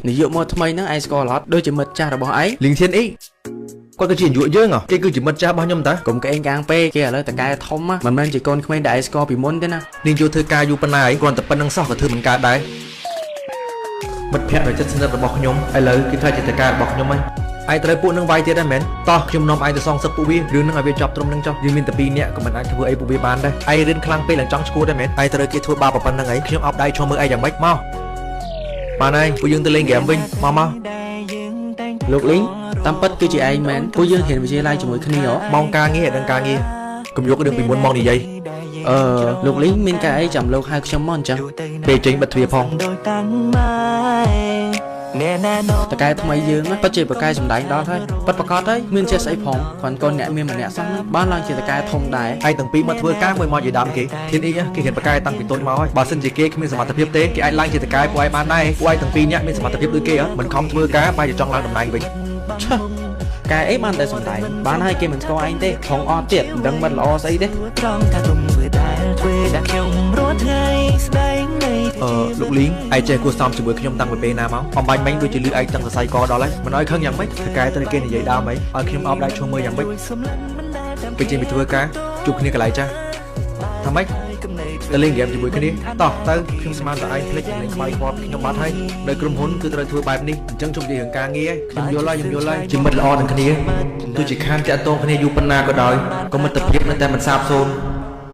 និយាយមកថ្មីហ្នឹងឯងស្គាល់អត់ដូចជាមិត្តចាស់របស់ឯង លីងធានអ៊ីគាត់គឺជាយុយើងហ៎គេគឺជាមិត្តចាស់របស់ខ្ញុំតា កុំក្អេងកាងពេកគេឥឡូវតកែធំមិនមែនជាកូនក្មេងដែលឯងស្គាល់ពីមុនទេណា នាងយកធ្វើការយូរប៉ុណ្ណាហើយគ្រាន់តែប៉ុណ្្នឹងសោះក៏ធ្វើមិនកើតដែរមិត្តភក្តិដ៏ជិតស្និទ្ធរបស់ខ្ញុំឥឡូវគេធ្វើជាតកែរបស់ខ្ញុំហើយឯងត្រូវពួកនឹងវាយទៀតដែរមែនតោះខ្ញុំនាំឯងទៅសងសឹកពួកវារឿងនឹងឲ្យវាចប់ត្រឹមនឹងចុះយើងមានតែ2នាក់ក៏មិនអាចធ្វើអីពួកវាបានដែរឯងរៀនខ្លាំងពេកឡើងចង់ឈួតដែរមែនឯងត្រូវគេធ្វើបាបប៉ុណ្្នឹងអីខ្ញុំអោបដៃឈរមើលឯងយ៉ាងម៉េចមកបានហើយពួកយើងទៅលេងហ្គេមវិញមក លោកលីងតាមពិតគឺជាឯងមែនពួកយើងហ៊ានវិទ្យាល័យជាមួយគ្នាហ៎ ម៉ោងការងារដឹងការងារកុំយករឿងពីមុនមកនិយាយ លោកលីងមានការអីចាំលោកហៅខ្ញុំមកអញ្ចឹង ពេលចេញបិទទ្វារផង តកែថ្មីយើងពិតជាប្រកែសម្ដែងដល់ហើយពិតប្រកបហើយមានចេះស្អីផងគ្រាន់កូនអ្នកមានម្នាក់សោះហ្នឹងបានឡើងជាតកែធំដែរ ឯងទាំងពីរមកធ្វើការមួយមកនិយាយដើមគេធានអ៊ីគេហ៊ានប្រកែតាំងពីតូចមកហើយបើសិនជាគេគ្មានសមត្ថភាពទេគេអាចឡើងជាតកែពួកឯងបានដែរពួកឯងទាំងពីរនាក់មានសមត្ថភាពដូចគេហ៎មិនខំធ្វើការបែរជាចង់ឡើងតំណែងវិញ កែអីបានតែសម្ដែងបានហើយគេមិនស្គាល់ឯងទេផងអត់ទៀតមិនដឹងមិនល្អស្អីទេ លោកលីងឯងចេះគួរសមជាមួយខ្ញុំតាំងពីពេលណាមកអំបញ្ញមិញដូចជាលឺឯងតាំងសរសៃកដល់ហើយមិនឲ្យខឹងយ៉ាងម៉េចតកែត្រូវគេនិយាយដើមអីឲ្យខ្ញុំអោបដៃឈរមើលយ៉ាងម៉េចពេលចេញពីធ្វើការជួបគ្នាកន្លែងចាស់ថាម៉េចទៅលេងហ្គេមជាមួយគ្នាតោះទៅខ្ញុំស្មានតែឯងភ្លេចលេងខ្វាយខ្វល់ខ្ញុំបាត់ហើយនៅក្រុមហ៊ុនគឺត្រូវធ្វើបែបនេះអញ្ចឹងជុំនិយាយរឿងការងារខ្ញុំយល់ហើយជាមិត្តល្អនឹងគ្នាទោះជាខានតាក់ទងគ្នាយូរប៉ុណ្ណាក៏ដោយក៏មិត្តភាពនៅតែមិនសាបសូន្យ